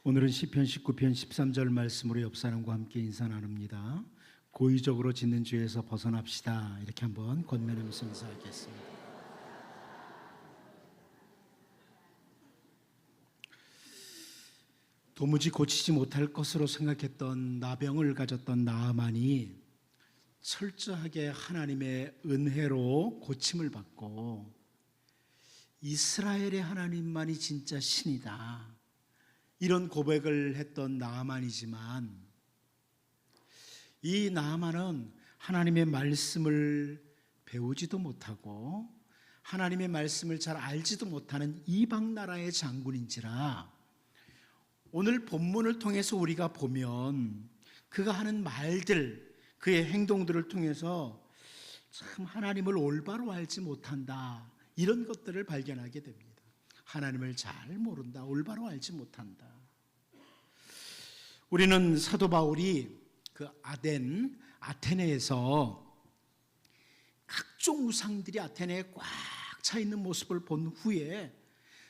오늘은 시편 19편 13절 말씀으로 옆 사람과 함께 인사 나눕니다. 고의적으로 짓는 죄에서 벗어납시다. 이렇게 한번 권면하면서 인사하겠습니다. 도무지 고치지 못할 것으로 생각했던 나병을 가졌던 나아만이 철저하게 하나님의 은혜로 고침을 받고 이스라엘의 하나님만이 진짜 신이다, 이런 고백을 했던 나아만이지만, 이 나아만은 하나님의 말씀을 배우지도 못하고 하나님의 말씀을 잘 알지도 못하는 이방 나라의 장군인지라, 오늘 본문을 통해서 우리가 보면 그가 하는 말들, 그의 행동들을 통해서 참 하나님을 올바로 알지 못한다, 이런 것들을 발견하게 됩니다. 하나님을 잘 모른다, 올바로 알지 못한다. 우리는 사도 바울이 그 아테네에서 각종 우상들이 아테네에 꽉 차 있는 모습을 본 후에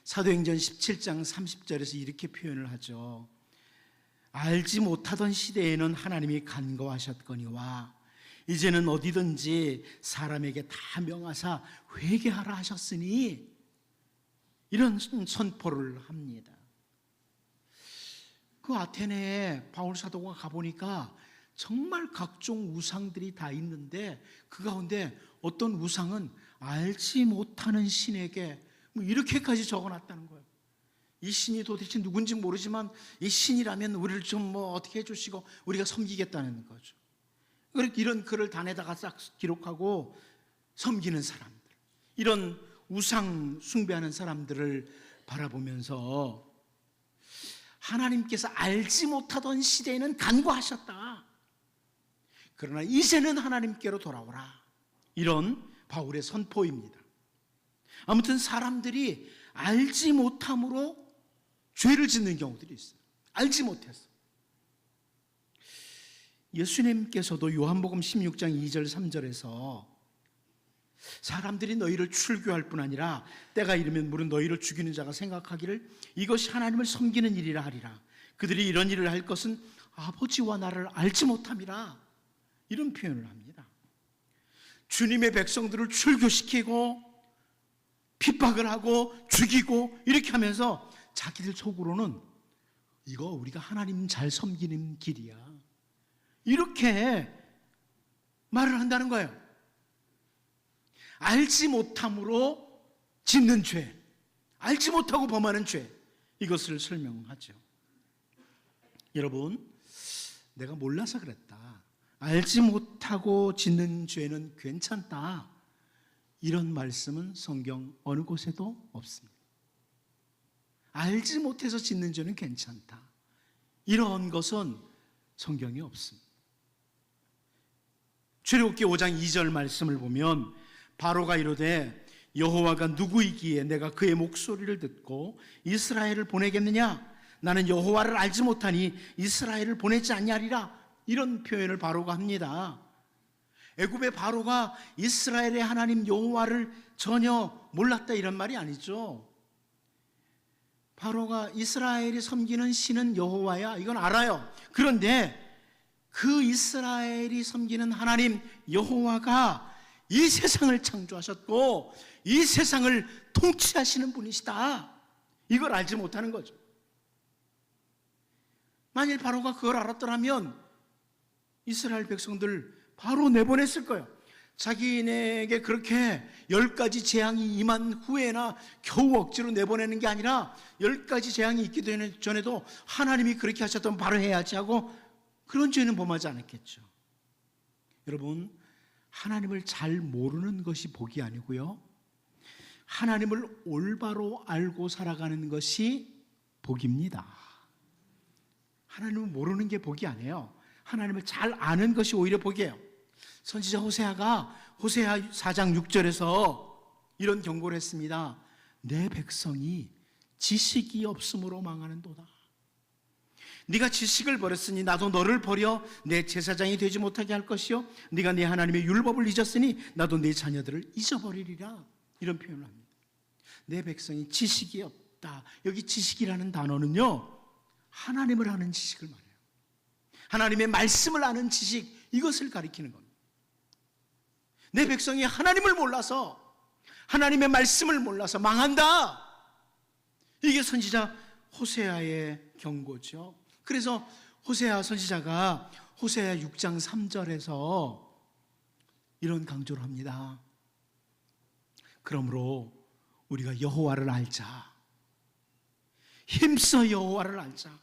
사도행전 17장 30절에서 이렇게 표현을 하죠. 알지 못하던 시대에는 하나님이 간과하셨거니와 이제는 어디든지 사람에게 다 명하사 회개하라 하셨으니, 이런 선포를 합니다. 그 아테네에 바울 사도가 가보니까 정말 각종 우상들이 다 있는데, 그 가운데 어떤 우상은 알지 못하는 신에게 이렇게까지 적어놨다는 거예요. 이 신이 도대체 누군지 모르지만 이 신이라면 우리를 좀 어떻게 해주시고 우리가 섬기겠다는 거죠. 이런 글을 단에다가 싹 기록하고 섬기는 사람들, 이런 우상 숭배하는 사람들을 바라보면서 하나님께서 알지 못하던 시대에는 간과하셨다, 그러나 이제는 하나님께로 돌아오라, 이런 바울의 선포입니다. 아무튼 사람들이 알지 못함으로 죄를 짓는 경우들이 있어요. 알지 못해서. 예수님께서도 요한복음 16장 2절 3절에서 사람들이 너희를 출교할 뿐 아니라 때가 이르면 물은 너희를 죽이는 자가 생각하기를 이것이 하나님을 섬기는 일이라 하리라. 그들이 이런 일을 할 것은 아버지와 나를 알지 못함이라, 이런 표현을 합니다. 주님의 백성들을 출교시키고 핍박을 하고 죽이고 이렇게 하면서 자기들 속으로는 이거 우리가 하나님 잘 섬기는 길이야, 이렇게 말을 한다는 거예요. 알지 못함으로 짓는 죄, 알지 못하고 범하는 죄, 이것을 설명하죠. 여러분, 내가 몰라서 그랬다, 알지 못하고 짓는 죄는 괜찮다, 이런 말씀은 성경 어느 곳에도 없습니다. 알지 못해서 짓는 죄는 괜찮다, 이런 것은 성경에 없습니다. 출애굽기 5장 2절 말씀을 보면 바로가 이르되 여호와가 누구이기에 내가 그의 목소리를 듣고 이스라엘을 보내겠느냐? 나는 여호와를 알지 못하니 이스라엘을 보내지 아니하리라, 이런 표현을 바로가 합니다. 애굽의 바로가 이스라엘의 하나님 여호와를 전혀 몰랐다, 이런 말이 아니죠. 바로가 이스라엘이 섬기는 신은 여호와야, 이건 알아요. 그런데 그 이스라엘이 섬기는 하나님 여호와가 이 세상을 창조하셨고 이 세상을 통치하시는 분이시다, 이걸 알지 못하는 거죠. 만일 바로가 그걸 알았더라면 이스라엘 백성들 바로 내보냈을 거예요. 자기네에게 그렇게 10가지 재앙이 임한 후에나 겨우 억지로 내보내는 게 아니라 10가지 재앙이 있기 전에도 하나님이 그렇게 하셨다면 바로 해야지 하고 그런 죄는 범하지 않았겠죠. 여러분, 하나님을 잘 모르는 것이 복이 아니고요, 하나님을 올바로 알고 살아가는 것이 복입니다. 하나님을 모르는 게 복이 아니에요. 하나님을 잘 아는 것이 오히려 복이에요. 선지자 호세아가 호세아 4장 6절에서 이런 경고를 했습니다. 내 백성이 지식이 없음으로 망하는도다. 네가 지식을 버렸으니 나도 너를 버려 내 제사장이 되지 못하게 할 것이요 네가 네 하나님의 율법을 잊었으니 나도 네 자녀들을 잊어버리리라, 이런 표현을 합니다. 내 백성이 지식이 없다. 여기 지식이라는 단어는요, 하나님을 아는 지식을 말해요. 하나님의 말씀을 아는 지식, 이것을 가리키는 겁니다. 내 백성이 하나님을 몰라서, 하나님의 말씀을 몰라서 망한다. 이게 선지자 호세아의 경고죠. 그래서 호세아 선지자가 호세아 6장 3절에서 이런 강조를 합니다. 그러므로 우리가 여호와를 알자. 힘써 여호와를 알자.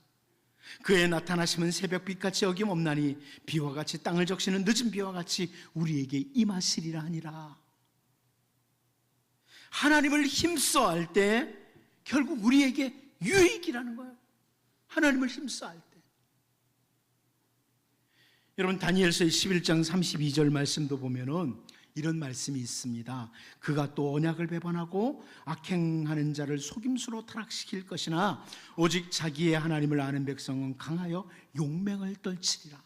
그의 나타나심은 새벽빛같이 어김없나니 비와 같이 땅을 적시는 늦은 비와 같이 우리에게 임하시리라 하니라. 하나님을 힘써 알 때 결국 우리에게 유익이라는 거예요. 하나님을 힘써 알 때. 여러분, 다니엘서의 11장 32절 말씀도 보면은 이런 말씀이 있습니다. 그가 또 언약을 배반하고 악행하는 자를 속임수로 타락시킬 것이나 오직 자기의 하나님을 아는 백성은 강하여 용맹을 떨치리라.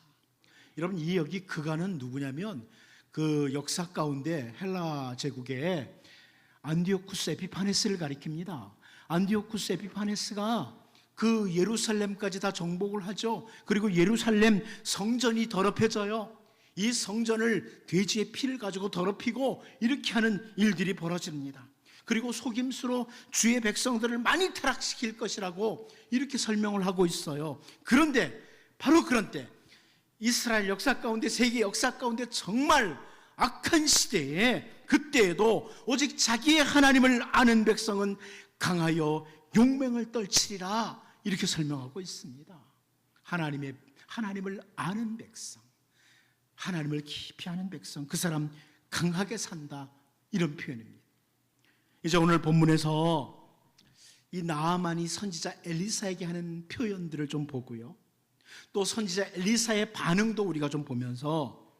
여러분, 이 여기 그가는 누구냐면 그 역사 가운데 헬라 제국의 안디오쿠스 에피파네스를 가리킵니다. 안디오쿠스 에피파네스가 그 예루살렘까지 다 정복을 하죠. 그리고 예루살렘 성전이 더럽혀져요. 이 성전을 돼지의 피를 가지고 더럽히고 이렇게 하는 일들이 벌어집니다. 그리고 속임수로 주의 백성들을 많이 타락시킬 것이라고 이렇게 설명을 하고 있어요. 그런데 바로 그런 때 이스라엘 역사 가운데, 세계 역사 가운데 정말 악한 시대에, 그때에도 오직 자기의 하나님을 아는 백성은 강하여 용맹을 떨치리라, 이렇게 설명하고 있습니다. 하나님을 아는 백성, 하나님을 깊이 아는 백성, 그 사람 강하게 산다, 이런 표현입니다. 이제 오늘 본문에서 이 나아만이 선지자 엘리사에게 하는 표현들을 좀 보고요, 또 선지자 엘리사의 반응도 우리가 좀 보면서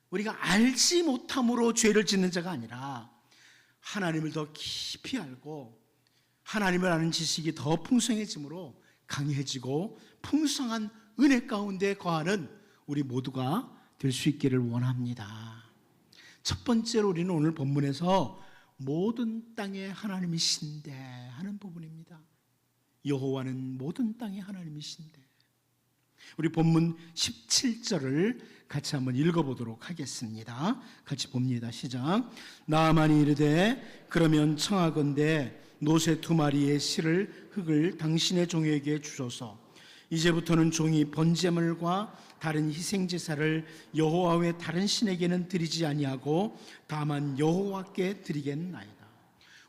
우리가 알지 못함으로 죄를 짓는 자가 아니라 하나님을 더 깊이 알고 하나님을 아는 지식이 더 풍성해짐으로 강해지고 풍성한 은혜 가운데 거하는 우리 모두가 될 수 있기를 원합니다. 첫 번째로 우리는 오늘 본문에서 모든 땅의 하나님이신데 하는 부분입니다. 여호와는 모든 땅의 하나님이신데. 우리 본문 17절을 같이 한번 읽어보도록 하겠습니다. 같이 봅니다. 시작. 나아만이 이르되 그러면 청하건대 노새 2마리의 실을 흙을 당신의 종에게 주소서. 이제부터는 종이 번제물과 다른 희생제사를 여호와 외 다른 신에게는 드리지 아니하고 다만 여호와께 드리겠나이다.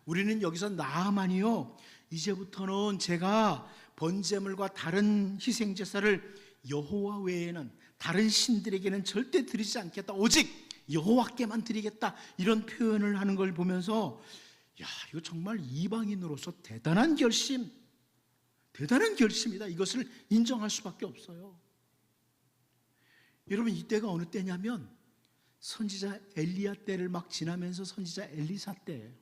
우리는 여기서 나아만이요, 이제부터는 제가 번제물과 다른 희생제사를 여호와 외에는 다른 신들에게는 절대 드리지 않겠다, 오직 여호와께만 드리겠다, 이런 표현을 하는 걸 보면서 야, 이거 정말 이방인으로서 대단한 결심이다. 이것을 인정할 수밖에 없어요. 여러분, 이때가 어느 때냐면 선지자 엘리야 때를 막 지나면서 선지자 엘리사 때예요.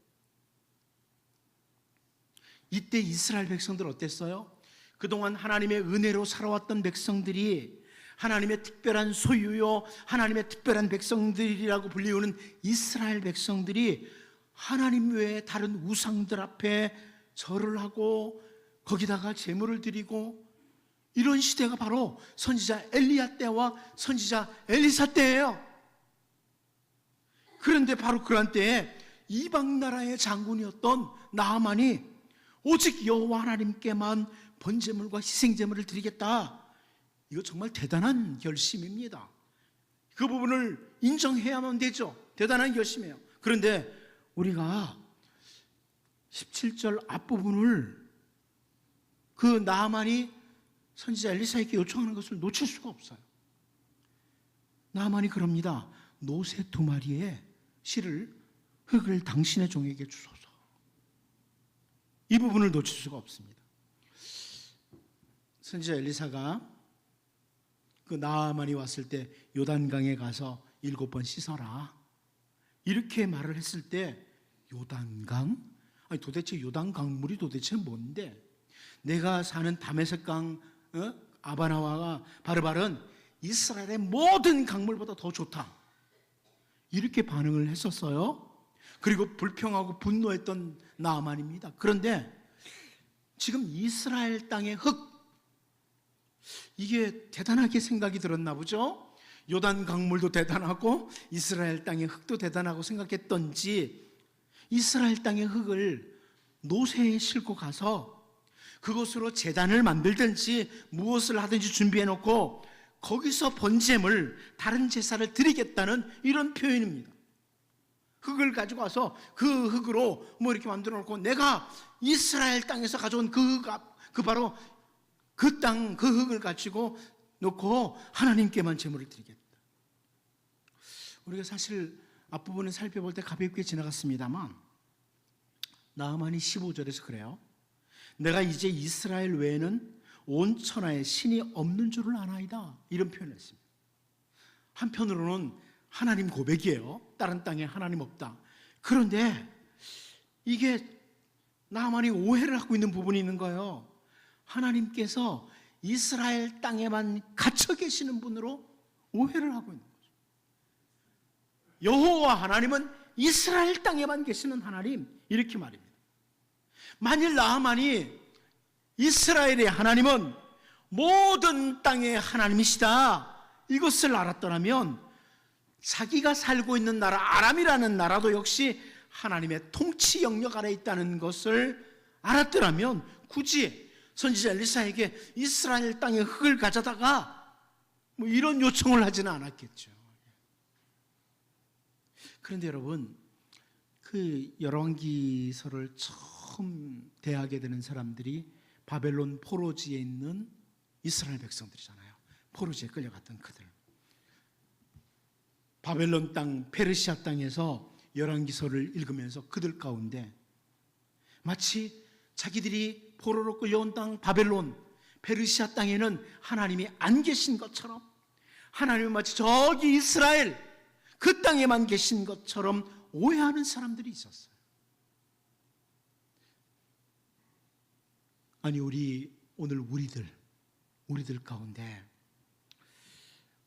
이때 이스라엘 백성들 어땠어요? 그동안 하나님의 은혜로 살아왔던 백성들이, 하나님의 특별한 소유요, 하나님의 특별한 백성들이라고 불리우는 이스라엘 백성들이 하나님 외에 다른 우상들 앞에 절을 하고 거기다가 제물을 드리고, 이런 시대가 바로 선지자 엘리야 때와 선지자 엘리사 때예요. 그런데 바로 그런 때에 이방 나라의 장군이었던 나아만이 오직 여호와 하나님께만 번제물과 희생제물을 드리겠다, 이거 정말 대단한 결심입니다. 그 부분을 인정해야만 되죠. 대단한 결심이에요. 그런데 우리가 17절 앞부분을 그 나아만이 선지자 엘리사에게 요청하는 것을 놓칠 수가 없어요. 나아만이 그럽니다. 노새 2마리의 실을 흙을 당신의 종에게 주소서. 이 부분을 놓칠 수가 없습니다. 선지자 엘리사가 그 나아만이 왔을 때 요단강에 가서 7번 씻어라, 이렇게 말을 했을 때 요단강? 아니 도대체 요단강물이 도대체 뭔데? 내가 사는 다메섹강 아바나와가 바르발은 이스라엘의 모든 강물보다 더 좋다, 이렇게 반응을 했었어요. 그리고 불평하고 분노했던 나아만입니다. 그런데 지금 이스라엘 땅의 흙, 이게 대단하게 생각이 들었나 보죠. 요단 강물도 대단하고 이스라엘 땅의 흙도 대단하고 생각했던지 이스라엘 땅의 흙을 노새에 싣고 가서 그것으로 제단을 만들든지 무엇을 하든지 준비해 놓고 거기서 번제물, 다른 제사를 드리겠다는 이런 표현입니다. 흙을 가지고 와서 그 흙으로 이렇게 만들어 놓고 내가 이스라엘 땅에서 가져온 그 바로 그 땅, 그 흙을 가지고 놓고 하나님께만 제물을 드리겠다. 우리가 사실 앞부분을 살펴볼 때 가볍게 지나갔습니다만 나아만이 15절에서 그래요. 내가 이제 이스라엘 외에는 온 천하에 신이 없는 줄을 아나이다. 이런 표현을 했습니다. 한편으로는 하나님 고백이에요. 다른 땅에 하나님 없다. 그런데 이게 나아만이 오해를 하고 있는 부분이 있는 거예요. 하나님께서 이스라엘 땅에만 갇혀 계시는 분으로 오해를 하고 있는 거죠. 여호와 하나님은 이스라엘 땅에만 계시는 하나님, 이렇게 말입니다. 만일 나아만이 이스라엘의 하나님은 모든 땅의 하나님이시다 이것을 알았더라면 자기가 살고 있는 나라 아람이라는 나라도 역시 하나님의 통치 영역 아래 있다는 것을 알았더라면 굳이 선지자 엘리사에게 이스라엘 땅의 흙을 가져다가 이런 요청을 하지는 않았겠죠. 그런데 여러분, 그 열왕기서를 처음 대하게 되는 사람들이 바벨론 포로지에 있는 이스라엘 백성들이잖아요. 포로지에 끌려갔던 그들. 바벨론 땅, 페르시아 땅에서 열왕기서를 읽으면서 그들 가운데 마치 자기들이 포로로 끌려온 땅 바벨론, 페르시아 땅에는 하나님이 안 계신 것처럼, 하나님은 마치 저기 이스라엘 그 땅에만 계신 것처럼 오해하는 사람들이 있었어요. 아니 오늘 우리들 가운데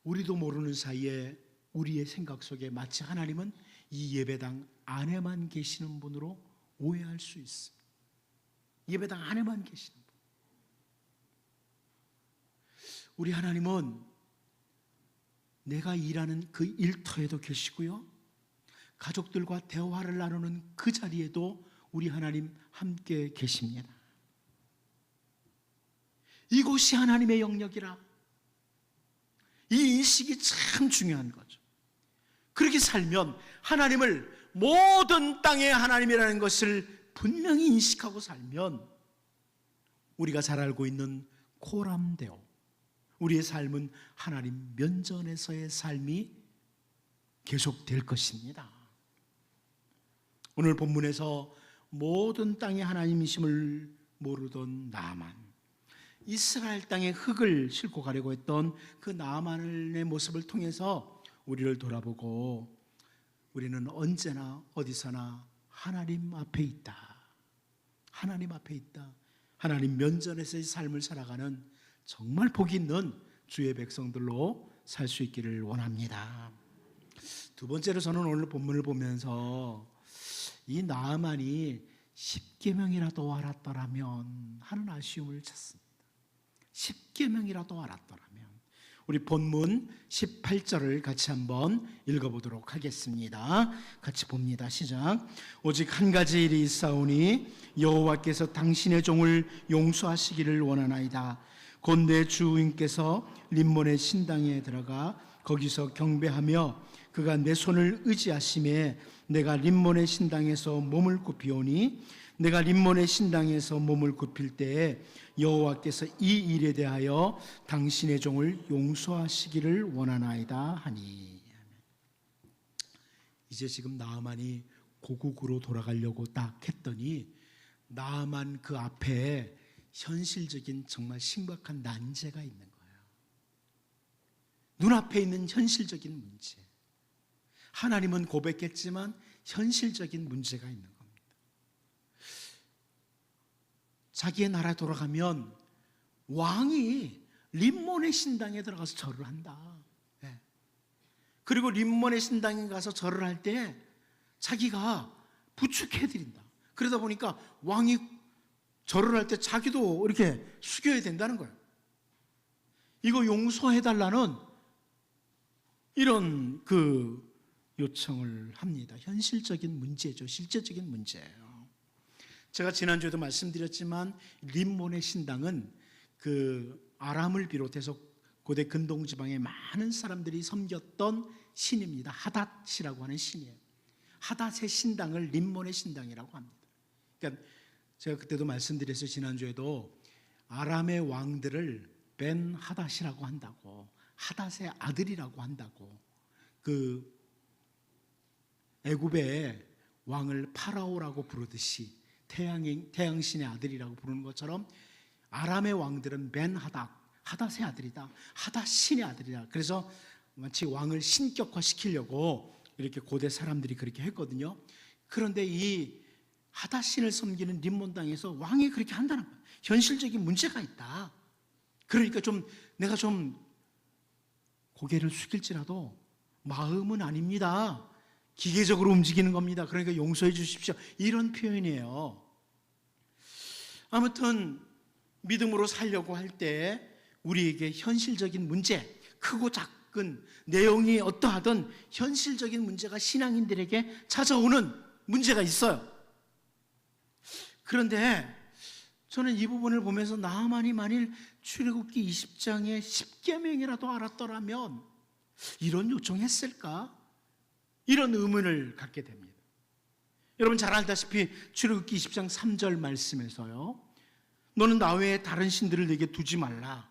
우리도 모르는 사이에 우리의 생각 속에 마치 하나님은 이 예배당 안에만 계시는 분으로 오해할 수 있습니다. 예배당 안에만 계시는 분. 우리 하나님은 내가 일하는 그 일터에도 계시고요, 가족들과 대화를 나누는 그 자리에도 우리 하나님 함께 계십니다. 이곳이 하나님의 영역이라, 이 인식이 참 중요한 거죠. 그렇게 살면 하나님을 모든 땅의 하나님이라는 것을 분명히 인식하고 살면 우리가 잘 알고 있는 코람데오, 우리의 삶은 하나님 면전에서의 삶이 계속될 것입니다. 오늘 본문에서 모든 땅의 하나님이심을 모르던 나아만, 이스라엘 땅의 흙을 싣고 가려고 했던 그 나아만의 모습을 통해서 우리를 돌아보고 우리는 언제나 어디서나 하나님 앞에 있다, 하나님 앞에 있다, 하나님 면전에서의 삶을 살아가는 정말 복 있는 주의 백성들로 살 수 있기를 원합니다. 두 번째로 저는 오늘 본문을 보면서 이 나아만이 10계명이라도 알았더라면 하는 아쉬움을 찾습니다. 10계명이라도 알았더라면. 우리 본문 18절을 같이 한번 읽어보도록 하겠습니다. 같이 봅니다. 시작. 오직 한 가지 일이 있사오니 여호와께서 당신의 종을 용서하시기를 원하나이다. 곧 내 주인께서 림몬의 신당에 들어가 거기서 경배하며 그가 내 손을 의지하심에 내가 림몬의 신당에서 몸을 굽히오니 내가 림몬의 신당에서 몸을 굽힐 때에 여호와께서 이 일에 대하여 당신의 종을 용서하시기를 원하나이다 하니. 이제 지금 나아만이 고국으로 돌아가려고 딱 했더니 나아만 그 앞에 현실적인 정말 심각한 난제가 있는 거예요. 눈앞에 있는 현실적인 문제. 하나님은 고백했지만 현실적인 문제가 있는 겁니다. 자기의 나라에 돌아가면 왕이 림몬의 신당에 들어가서 절을 한다. 그리고 림몬의 신당에 가서 절을 할 때 자기가 부축해드린다. 그러다 보니까 왕이 절을 할 때 자기도 이렇게 숙여야 된다는 거예요. 이거 용서해달라는 이런 요청을 합니다. 현실적인 문제죠. 실제적인 문제예요. 제가 지난주에도 말씀드렸지만 림몬의 신당은 아람을 비롯해서 고대 근동지방의 많은 사람들이 섬겼던 신입니다. 하닷이라고 하는 신이에요. 하닷의 신당을 림몬의 신당이라고 합니다. 그러니까 제가 그때도 말씀드렸어요. 지난주에도 아람의 왕들을 벤 하닷이라고 한다고, 하닷의 아들이라고 한다고, 애굽의 왕을 파라오라고 부르듯이 태양신의 아들이라고 부르는 것처럼 아람의 왕들은 벤 하닷의 아들이다, 하닷신의 아들이다. 그래서 마치 왕을 신격화시키려고 이렇게 고대 사람들이 그렇게 했거든요. 그런데 이 하닷신을 섬기는 림몬 땅에서 왕이 그렇게 한다는 거예요. 현실적인 문제가 있다. 그러니까 내가 고개를 숙일지라도 마음은 아닙니다. 기계적으로 움직이는 겁니다. 그러니까 용서해 주십시오. 이런 표현이에요. 아무튼 믿음으로 살려고 할 때 우리에게 현실적인 문제, 크고 작은 내용이 어떠하든 현실적인 문제가 신앙인들에게 찾아오는 문제가 있어요. 그런데 저는 이 부분을 보면서 나하만이 만일 출애굽기 20장의 10계명이라도 알았더라면 이런 요청했을까? 이런 의문을 갖게 됩니다. 여러분 잘 알다시피 출애굽기 20장 3절 말씀에서요, 너는 나 외에 다른 신들을 내게 두지 말라,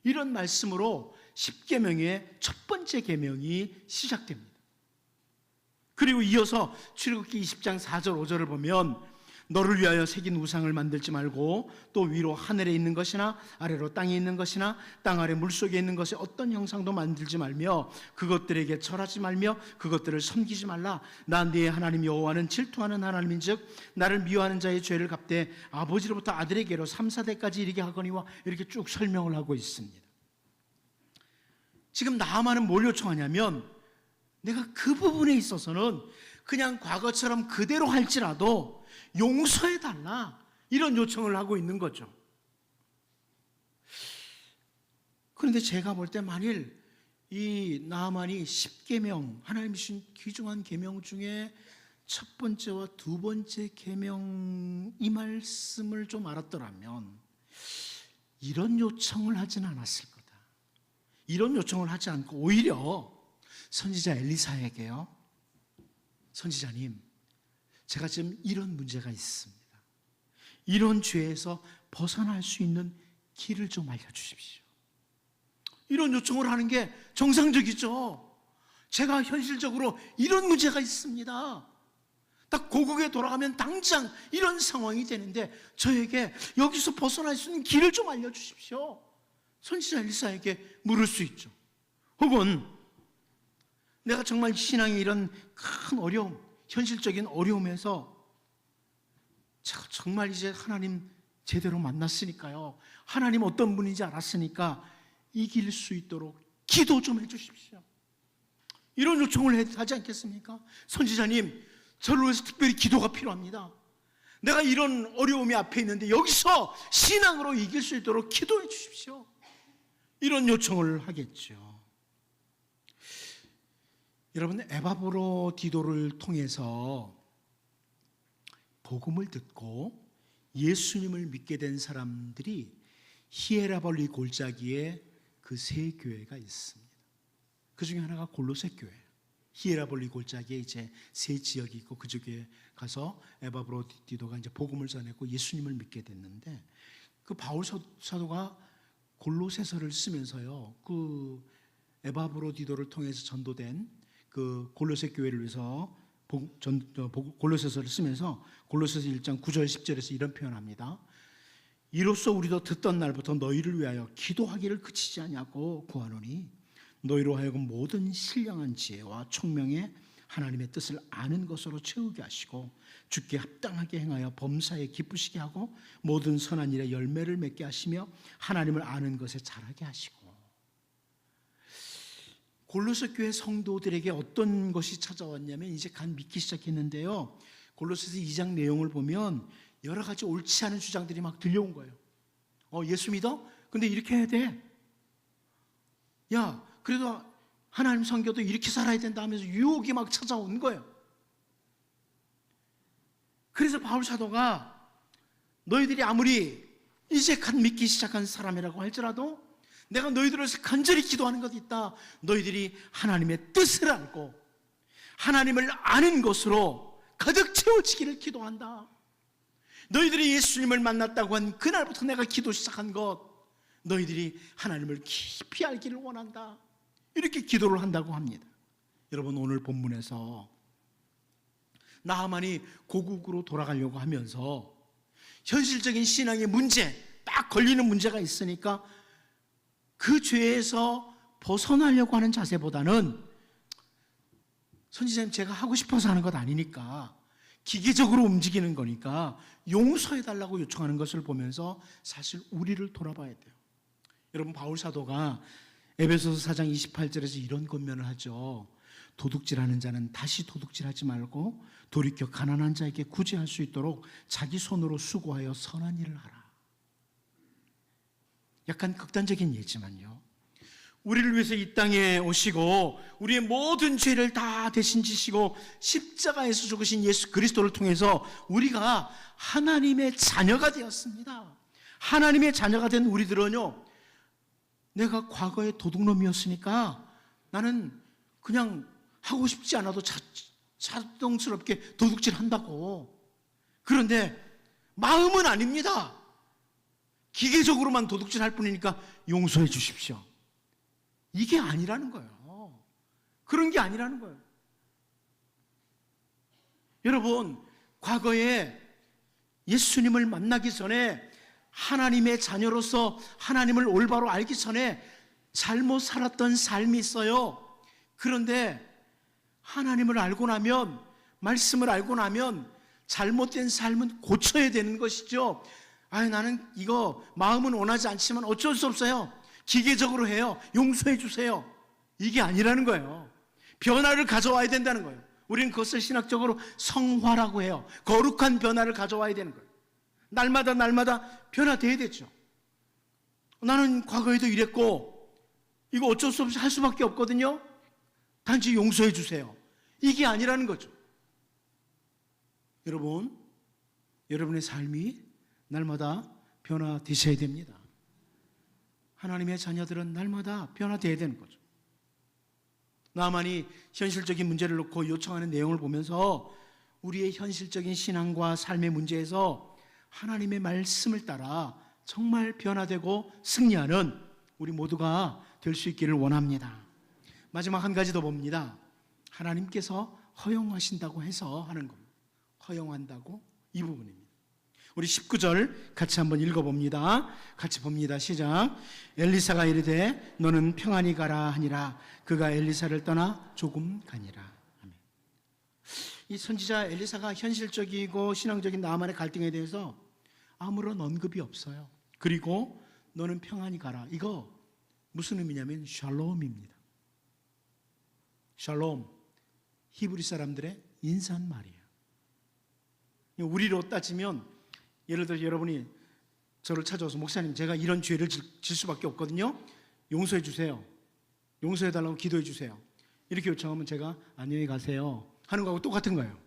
이런 말씀으로 10계명의 첫 번째 계명이 시작됩니다. 그리고 이어서 출애굽기 20장 4절 5절을 보면 너를 위하여 새긴 우상을 만들지 말고 또 위로 하늘에 있는 것이나 아래로 땅에 있는 것이나 땅 아래 물속에 있는 것의 어떤 형상도 만들지 말며 그것들에게 절하지 말며 그것들을 섬기지 말라. 나 네 하나님 여호와는 질투하는 하나님인즉 나를 미워하는 자의 죄를 갚되 아버지로부터 아들에게로 3, 4대까지 이르게 하거니와, 이렇게 쭉 설명을 하고 있습니다. 지금 나하만은 뭘 요청하냐면 내가 그 부분에 있어서는 그냥 과거처럼 그대로 할지라도 용서해달라, 이런 요청을 하고 있는 거죠. 그런데 제가 볼 때 만일 이 나하만이 10계명, 하나님이 주신 귀중한 계명 중에 첫 번째와 두 번째 계명 이 말씀을 좀 알았더라면 이런 요청을 하진 않았을 거다. 이런 요청을 하지 않고 오히려 선지자 엘리사에게요, 선지자님, 제가 지금 이런 문제가 있습니다. 이런 죄에서 벗어날 수 있는 길을 좀 알려주십시오. 이런 요청을 하는 게 정상적이죠. 제가 현실적으로 이런 문제가 있습니다. 딱 고국에 돌아가면 당장 이런 상황이 되는데 저에게 여기서 벗어날 수 있는 길을 좀 알려주십시오. 선지자 엘리사에게 물을 수 있죠. 혹은 내가 정말 신앙의 이런 큰 어려움, 현실적인 어려움에서 제가 정말 이제 하나님 제대로 만났으니까요, 하나님 어떤 분인지 알았으니까 이길 수 있도록 기도 좀 해주십시오. 이런 요청을 하지 않겠습니까? 선지자님, 저를 위해서 특별히 기도가 필요합니다. 내가 이런 어려움이 앞에 있는데 여기서 신앙으로 이길 수 있도록 기도해 주십시오. 이런 요청을 하겠죠. 여러분, 에바브로디도를 통해서 복음을 듣고 예수님을 믿게 된 사람들이 히에라볼리 골짜기에 그 세 교회가 있습니다. 그 중에 하나가 골로새 교회. 히에라볼리 골짜기에 이제 세 지역이 있고 그쪽에 가서 에바브로디도가 이제 복음을 전했고 예수님을 믿게 됐는데, 그 바울 사도가 골로새서를 쓰면서요, 그 에바브로디도를 통해서 전도된 그 골로새 교회를 위해서 골로새서를 쓰면서 골로새서 1장 9절 10절에서 이런 표현합니다. 이로써 우리도 듣던 날부터 너희를 위하여 기도하기를 그치지 아니하고 구하노니 너희로 하여금 모든 신령한 지혜와 총명에 하나님의 뜻을 아는 것으로 채우게 하시고 주께 합당하게 행하여 범사에 기쁘시게 하고 모든 선한 일에 열매를 맺게 하시며 하나님을 아는 것에 잘하게 하시고. 골로새 교회 성도들에게 어떤 것이 찾아왔냐면 이제 간 믿기 시작했는데요, 골로새서 2장 내용을 보면 여러 가지 옳지 않은 주장들이 막 들려온 거예요. 예수 믿어? 근데 이렇게 해야 돼. 야, 그래도 하나님 성교도 이렇게 살아야 된다 하면서 유혹이 막 찾아온 거예요. 그래서 바울 사도가 너희들이 아무리 이제 갓 믿기 시작한 사람이라고 할지라도 내가 너희들을 위해서 간절히 기도하는 것이 있다. 너희들이 하나님의 뜻을 알고 하나님을 아는 것으로 가득 채워지기를 기도한다. 너희들이 예수님을 만났다고 한 그날부터 내가 기도 시작한 것, 너희들이 하나님을 깊이 알기를 원한다. 이렇게 기도를 한다고 합니다. 여러분, 오늘 본문에서 나하만이 고국으로 돌아가려고 하면서 현실적인 신앙의 문제, 딱 걸리는 문제가 있으니까 그 죄에서 벗어나려고 하는 자세보다는 선지자님, 제가 하고 싶어서 하는 것 아니니까, 기계적으로 움직이는 거니까 용서해달라고 요청하는 것을 보면서 사실 우리를 돌아봐야 돼요. 여러분, 바울 사도가 에베소서 4장 28절에서 이런 권면을 하죠. 도둑질하는 자는 다시 도둑질하지 말고 돌이켜 가난한 자에게 구제할 수 있도록 자기 손으로 수고하여 선한 일을 하라. 약간 극단적인 예지만요, 우리를 위해서 이 땅에 오시고 우리의 모든 죄를 다 대신 지시고 십자가에서 죽으신 예수 그리스도를 통해서 우리가 하나님의 자녀가 되었습니다. 하나님의 자녀가 된 우리들은요, 내가 과거에 도둑놈이었으니까 나는 그냥 하고 싶지 않아도 자동스럽게 도둑질 한다고. 그런데 마음은 아닙니다. 기계적으로만 도둑질 할 뿐이니까 용서해 주십시오. 이게 아니라는 거예요. 그런 게 아니라는 거예요. 여러분, 과거에 예수님을 만나기 전에 하나님의 자녀로서 하나님을 올바로 알기 전에 잘못 살았던 삶이 있어요. 그런데 하나님을 알고 나면, 말씀을 알고 나면 잘못된 삶은 고쳐야 되는 것이죠. 나는 이거 마음은 원하지 않지만 어쩔 수 없어요. 기계적으로 해요. 용서해 주세요. 이게 아니라는 거예요. 변화를 가져와야 된다는 거예요. 우리는 그것을 신학적으로 성화라고 해요. 거룩한 변화를 가져와야 되는 거예요. 날마다 변화돼야 되죠. 나는 과거에도 이랬고 이거 어쩔 수 없이 할 수밖에 없거든요. 단지 용서해 주세요. 이게 아니라는 거죠. 여러분, 여러분의 삶이 날마다 변화되셔야 됩니다. 하나님의 자녀들은 날마다 변화되어야 되는 거죠. 나만이 현실적인 문제를 놓고 요청하는 내용을 보면서 우리의 현실적인 신앙과 삶의 문제에서 하나님의 말씀을 따라 정말 변화되고 승리하는 우리 모두가 될 수 있기를 원합니다. 마지막 한 가지 더 봅니다. 하나님께서 허용하신다고 해서 하는 겁니다. 허용한다고, 이 부분입니다. 우리 19절 같이 한번 읽어봅니다. 같이 봅니다. 시작. 엘리사가 이르되 너는 평안히 가라 하니라. 그가 엘리사를 떠나 조금 가니라. 아멘. 이 선지자 엘리사가 현실적이고 신앙적인 나만의 갈등에 대해서 아무런 언급이 없어요. 그리고 너는 평안히 가라. 이거 무슨 의미냐면 샬롬입니다. 샬롬, 히브리 사람들의 인사말이에요. 우리로 따지면 예를 들어 여러분이 저를 찾아와서 목사님, 제가 이런 죄를 질 수밖에 없거든요. 용서해 주세요. 용서해 달라고 기도해 주세요. 이렇게 요청하면 제가 안녕히 가세요 하는 거하고 똑같은 거예요.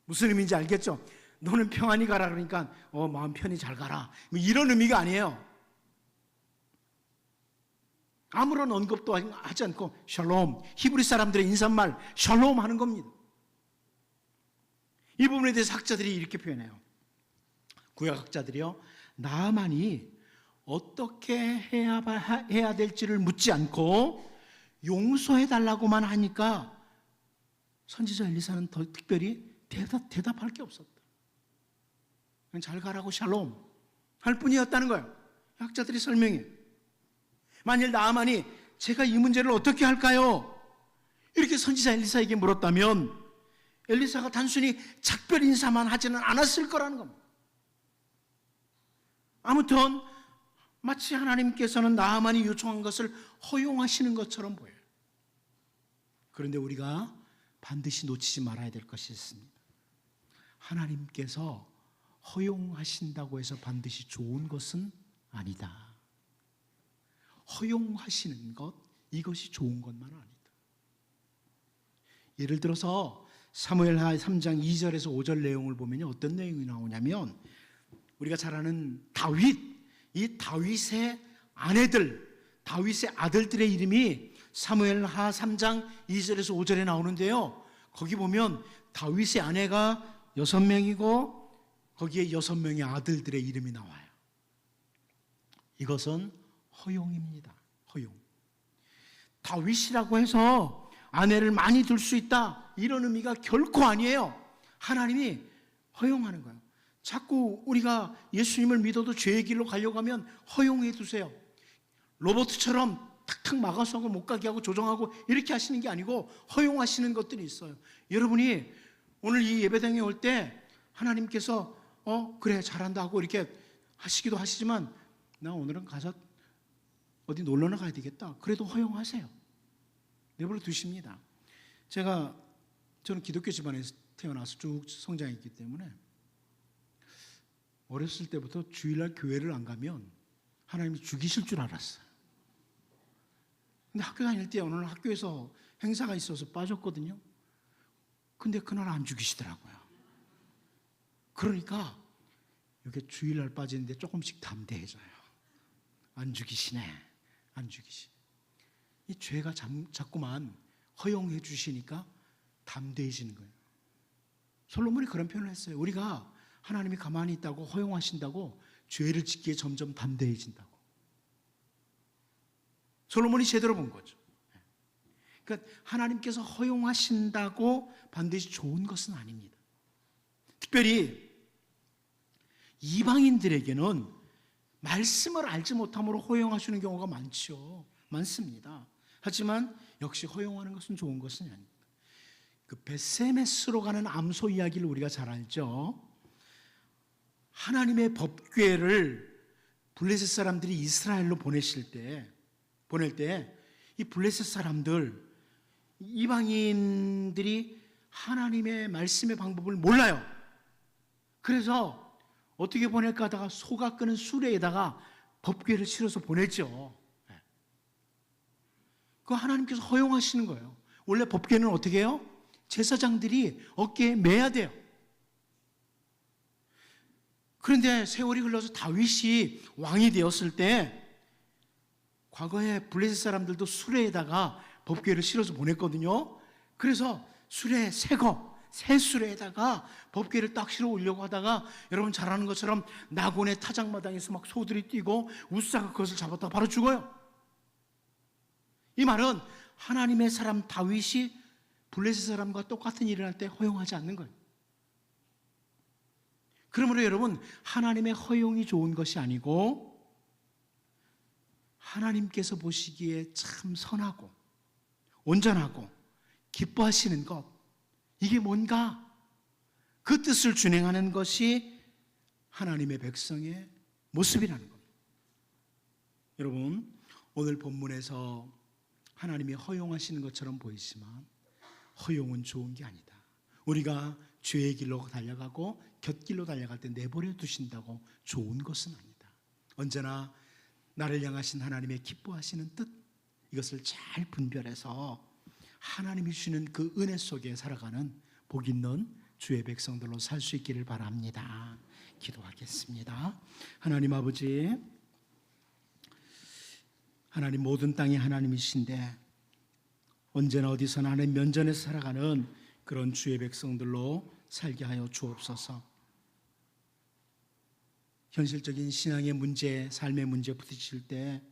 무슨 의미인지 알겠죠? 너는 평안히 가라 그러니까 마음 편히 잘 가라, 이런 의미가 아니에요. 아무런 언급도 하지 않고 샬롬, 히브리 사람들의 인사말 샬롬 하는 겁니다. 이 부분에 대해서 학자들이 이렇게 표현해요. 구약학자들이요, 나만이 어떻게 해야 될지를 묻지 않고 용서해달라고만 하니까 선지자 엘리사는 더 특별히 대답할 게 없었다. 그냥 잘 가라고 샬롬 할 뿐이었다는 거예요. 학자들이 설명해. 만일 나만이 제가 이 문제를 어떻게 할까요? 이렇게 선지자 엘리사에게 물었다면 엘리사가 단순히 작별 인사만 하지는 않았을 거라는 겁니다. 아무튼 마치 하나님께서는 나만이 요청한 것을 허용하시는 것처럼 보여요. 그런데 우리가 반드시 놓치지 말아야 될 것이 있습니다. 하나님께서 허용하신다고 해서 반드시 좋은 것은 아니다. 허용하시는 것, 이것이 좋은 것만 아니다. 예를 들어서 사무엘하 3장 2절에서 5절 내용을 보면 어떤 내용이 나오냐면, 우리가 잘 아는 다윗, 이 다윗의 아내들, 다윗의 아들들의 이름이 사무엘하 3장 2절에서 5절에 나오는데요, 거기 보면 다윗의 아내가 6명이고 거기에 6명의 아들들의 이름이 나와요. 이것은 허용입니다. 허용. 다윗이라고 해서 아내를 많이 둘 수 있다, 이런 의미가 결코 아니에요. 하나님이 허용하는 거예요. 자꾸 우리가 예수님을 믿어도 죄의 길로 가려고 하면 허용해 두세요. 로봇처럼 탁탁 막아서 하고 못 가게 하고 조정하고 이렇게 하시는 게 아니고 허용하시는 것들이 있어요. 여러분이 오늘 이 예배당에 올 때 하나님께서 그래 잘한다 하고 이렇게 하시기도 하시지만, 나 오늘은 가서 어디 놀러나 가야 되겠다, 그래도 허용하세요. 내버려 두십니다. 저는 기독교 집안에서 태어나서 쭉 성장했기 때문에 어렸을 때부터 주일날 교회를 안 가면 하나님이 죽이실 줄 알았어요. 근데 학교 다닐 때 오늘 학교에서 행사가 있어서 빠졌거든요. 근데 그날 안 죽이시더라고요. 그러니까 이렇게 주일날 빠지는데 조금씩 담대해져요. 안 죽이시네, 안 죽이시네. 이 죄가 자꾸만 허용해 주시니까 담대해지는 거예요. 솔로몬이 그런 표현을 했어요. 우리가 하나님이 가만히 있다고 허용하신다고 죄를 짓기에 점점 담대해진다고. 솔로몬이 제대로 본 거죠. 그러니까 하나님께서 허용하신다고 반드시 좋은 것은 아닙니다. 특별히 이방인들에게는 말씀을 알지 못함으로 허용하시는 경우가 많습니다. 하지만 역시 허용하는 것은 좋은 것은 아닙니다. 그 벳세메스로 가는 암소 이야기를 우리가 잘 알죠. 하나님의 법궤를 블레셋 사람들이 이스라엘로 보낼 때 이 블레셋 사람들, 이방인들이 하나님의 말씀의 방법을 몰라요. 그래서 어떻게 보낼까 하다가 소가 끄는 수레에다가 법궤를 실어서 보냈죠. 그거 하나님께서 허용하시는 거예요. 원래 법궤는 어떻게 해요? 제사장들이 어깨에 매야 돼요. 그런데 세월이 흘러서 다윗이 왕이 되었을 때 과거에 블레셋 사람들도 수레에다가 법궤를 실어서 보냈거든요. 그래서 수레 새 수레에다가 법궤를 딱 실어 오려고 하다가 여러분 잘 아는 것처럼 나곤의 타작마당에서 막 소들이 뛰고 우사가 그것을 잡았다가 바로 죽어요. 이 말은 하나님의 사람 다윗이 블레셋 사람과 똑같은 일을 할 때 허용하지 않는 거예요. 그러므로 여러분, 하나님의 허용이 좋은 것이 아니고 하나님께서 보시기에 참 선하고 온전하고 기뻐하시는 것, 이게 뭔가 그 뜻을 준행하는 것이 하나님의 백성의 모습이라는 겁니다. 여러분, 오늘 본문에서 하나님이 허용하시는 것처럼 보이지만 허용은 좋은 게 아니다. 우리가 죄의 길로 달려가고 곁길로 달려갈 때 내버려 두신다고 좋은 것은 아니다. 언제나 나를 향하신 하나님의 기뻐하시는 뜻, 이것을 잘 분별해서 하나님이 주시는 그 은혜 속에 살아가는 복 있는 주의 백성들로 살 수 있기를 바랍니다. 기도하겠습니다. 하나님 아버지, 하나님 모든 땅의 하나님이신데 언제나 어디서나 하나님 면전에서 살아가는 그런 주의 백성들로 살게 하여 주옵소서. 현실적인 신앙의 문제, 삶의 문제 부딪힐 때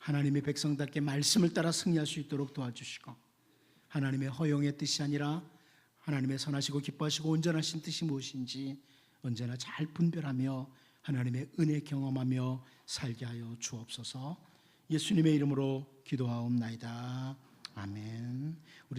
하나님의 백성답게 말씀을 따라 승리할 수 있도록 도와주시고, 하나님의 허용의 뜻이 아니라 하나님의 선하시고 기뻐하시고 온전하신 뜻이 무엇인지 언제나 잘 분별하며 하나님의 은혜 경험하며 살게 하여 주옵소서. 예수님의 이름으로 기도하옵나이다. 아멘.